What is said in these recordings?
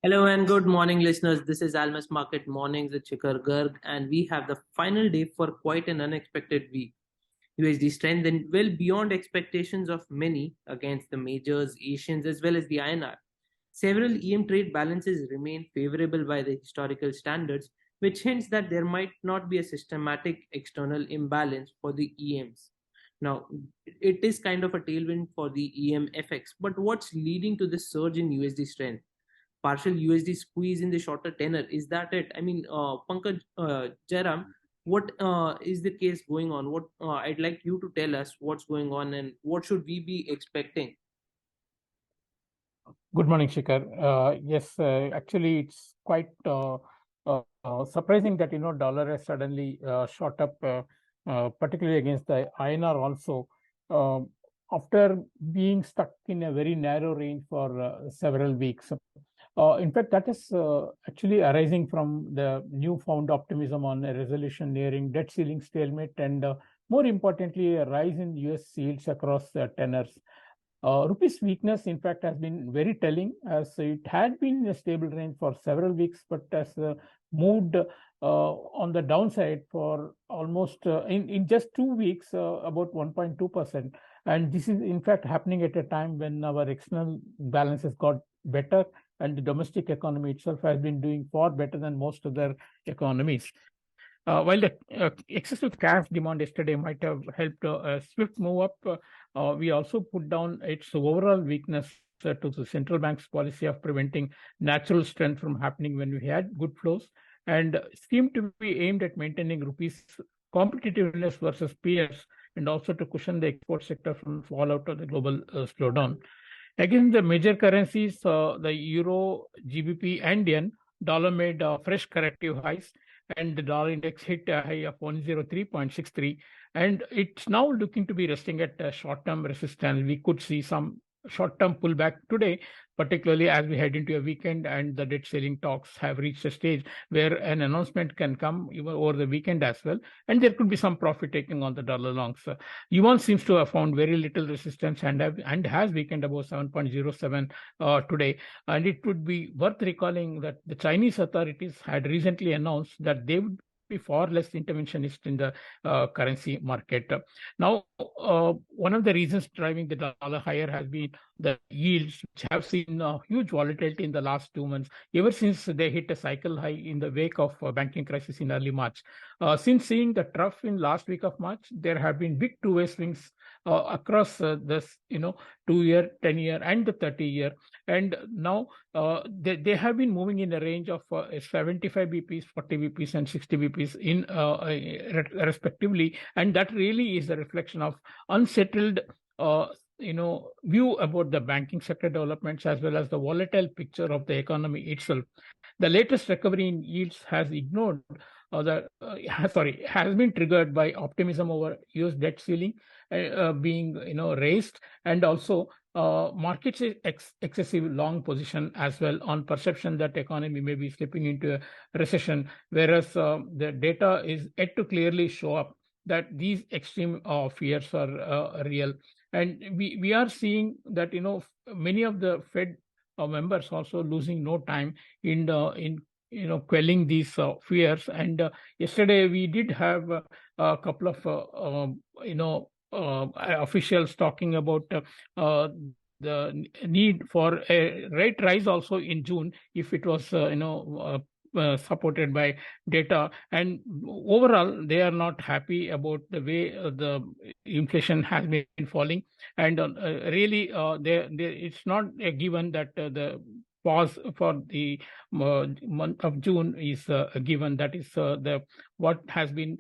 Hello and good morning, listeners. This is Almus Market Mornings with Shikhar Garg, and we have the final day for quite an unexpected week. USD strengthened well beyond expectations of many against the majors, Asians, as well as the INR. Several EM trade balances remain favorable by the historical standards, which hints that there might not be a systematic external imbalance for the EMs. Now, it is kind of a tailwind for the EM FX, but what's leading to this surge in USD strength? Partial USD squeeze in the shorter tenor. Is that it? I mean, Pankaj, Jayaram, what is the case going on? What I'd like you to tell us what's going on and what should we be expecting? Good morning, Shikhar. Yes, actually, it's quite surprising that dollar has suddenly shot up, particularly against the INR also, uh, after being stuck in a very narrow range for several weeks. In fact, that is actually arising from the newfound optimism on a resolution nearing debt ceiling stalemate and, more importantly, a rise in US yields across tenors. Rupee's weakness, in fact, has been very telling, as it had been in a stable range for several weeks, but has moved on the downside for almost in just 2 weeks, about 1.2%. And this is, in fact, happening at a time when our external balances got better, and the domestic economy itself has been doing far better than most other economies. While the excessive cash demand yesterday might have helped a swift move up, we also put down its overall weakness to the central bank's policy of preventing natural strength from happening when we had good flows, and seemed to be aimed at maintaining rupees competitiveness versus peers, and also to cushion the export sector from fallout of the global slowdown. Against the major currencies, the euro, GBP, and yen, dollar made fresh corrective highs, and the dollar index hit a high of 103.63, and it's now looking to be resting at short-term resistance. We could see some short-term pullback today, particularly as we head into a weekend and the debt ceiling talks have reached a stage where an announcement can come even over the weekend as well, and there could be some profit taking on the dollar longs. Yuan seems to have found very little resistance and has weakened above 7.07 today. And it would be worth recalling that the Chinese authorities had recently announced that they would be far less interventionist in the currency market. Now, one of the reasons driving the dollar higher has been the yields, which have seen huge volatility in the last 2 months, ever since they hit a cycle high in the wake of banking crisis in early March. Since seeing the trough in last week of March, there have been big two-way swings across this, 2-year, 10-year, and the 30-year. And now they have been moving in a range of 75 BPs, 40 BPs, and 60 BPs in respectively. And that really is a reflection of unsettled view about the banking sector developments as well as the volatile picture of the economy itself. The latest recovery in yields has ignored has been triggered by optimism over US debt ceiling being raised, and also markets excessive long position as well on perception that economy may be slipping into a recession, whereas the data is yet to clearly show up that these extreme fears are real. And we are seeing that many of the Fed members also losing no time in quelling these fears. And yesterday we did have a couple of officials talking about the need for a rate rise also in June if it was supported by data. And overall, they are not happy about the way the inflation has been falling. And really, it's not a given that the pause for the month of June is given. That is what has been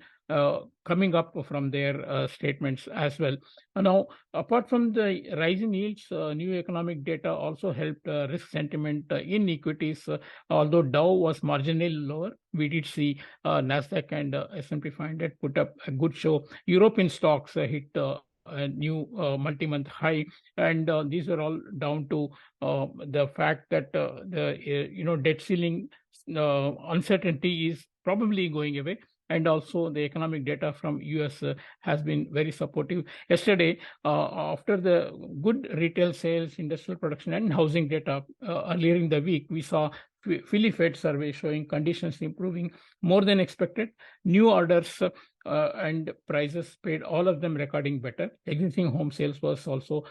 coming up from their statements as well. Now, apart from the rise in yields, new economic data also helped risk sentiment in equities. Although Dow was marginally lower, we did see Nasdaq and S&P 500 put up a good show. European stocks hit a new multi-month high, and these are all down to the fact that the debt ceiling uncertainty is probably going away, and also the economic data from US has been very supportive. Yesterday, after the good retail sales, industrial production, and housing data earlier in the week, we saw Philly Fed survey showing conditions improving more than expected. New orders and prices paid, all of them recording better. Existing home sales was also,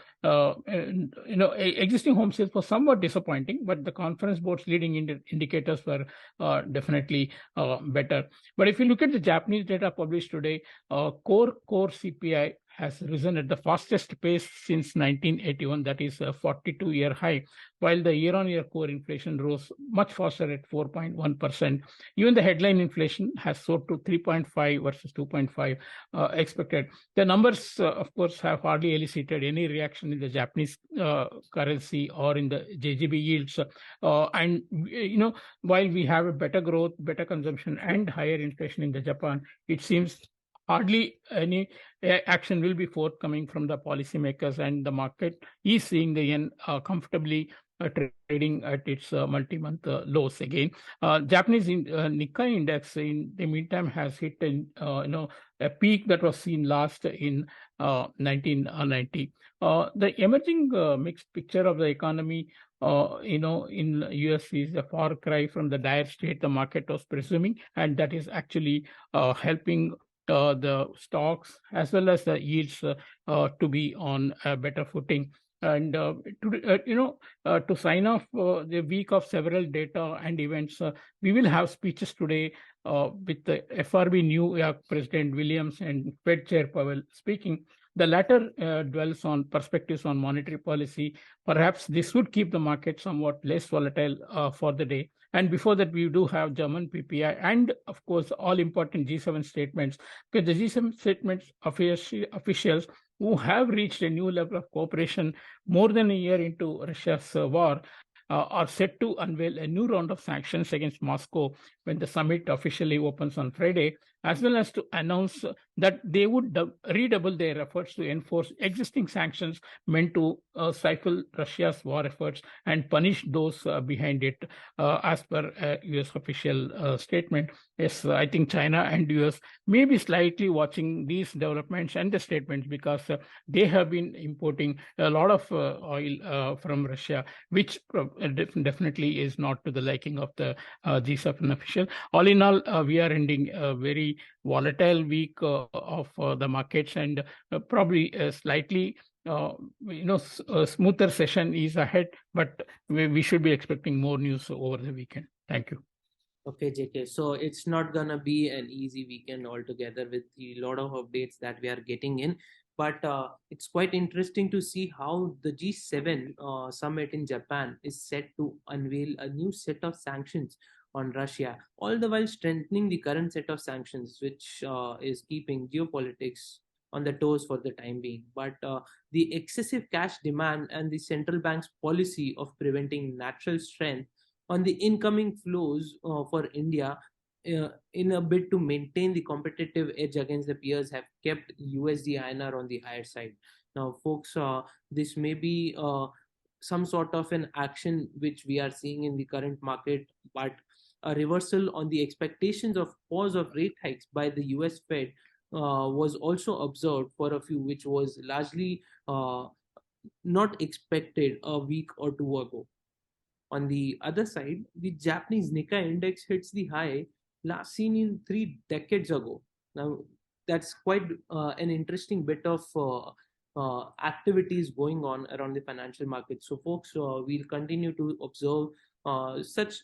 existing home sales was somewhat disappointing, but the conference board's leading indicators were definitely better. But if you look at the Japanese data published today, core CPI has risen at the fastest pace since 1981, that is a 42-year high, while the year-on-year core inflation rose much faster at 4.1%. Even the headline inflation has soared to 3.5 versus 2.5 expected. The numbers, of course, have hardly elicited any reaction in the Japanese currency or in the JGB yields. And while we have a better growth, better consumption, and higher inflation in the Japan, it seems hardly any action will be forthcoming from the policymakers, and the market is seeing the yen comfortably trading at its multi-month lows again. Japanese Nikkei index in the meantime has hit a peak that was seen last in 1990. The emerging mixed picture of the economy in US is a far cry from the dire state the market was presuming, and that is actually helping the stocks as well as the yields to be on a better footing. And to sign off the week of several data and events, we will have speeches today with the FRB New York President Williams and Fed Chair Powell speaking. The latter dwells on perspectives on monetary policy. Perhaps this would keep the market somewhat less volatile for the day. And before that, we do have German PPI and, of course, all important G7 statements, because the G7 statements officials who have reached a new level of cooperation more than a year into Russia's war are set to unveil a new round of sanctions against Moscow when the summit officially opens on Friday, as well as to announce that they would redouble their efforts to enforce existing sanctions meant to stifle Russia's war efforts and punish those behind it, as per a US official statement. Yes, I think China and US may be slightly watching these developments and the statements, because they have been importing a lot of oil from Russia, which definitely is not to the liking of the G7 official. All in all, we are ending a very volatile week of the markets, and probably a slightly a smoother session is ahead, but we should be expecting more news over the weekend. Thank you. Okay, JK. So it's not gonna be an easy weekend altogether with a lot of updates that we are getting in. But it's quite interesting to see how the G7 summit in Japan is set to unveil a new set of sanctions on Russia, all the while strengthening the current set of sanctions, which is keeping geopolitics on the toes for the time being. But the excessive cash demand and the central bank's policy of preventing natural strength on the incoming flows for India in a bid to maintain the competitive edge against the peers have kept USD INR on the higher side. Now, folks, this may be some sort of an action which we are seeing in the current market, but a reversal on the expectations of pause of rate hikes by the US Fed was also observed for a few, which was largely not expected a week or two ago. On the other side, the Japanese Nikkei index hits the high last seen in 3 decades ago. Now, that's quite an interesting bit of activities going on around the financial market. So, folks, we'll continue to observe such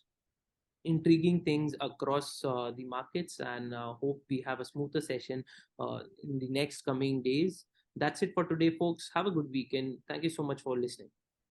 intriguing things across the markets, and hope we have a smoother session in the next coming days. That's it for today, folks. Have a good weekend. Thank you so much for listening.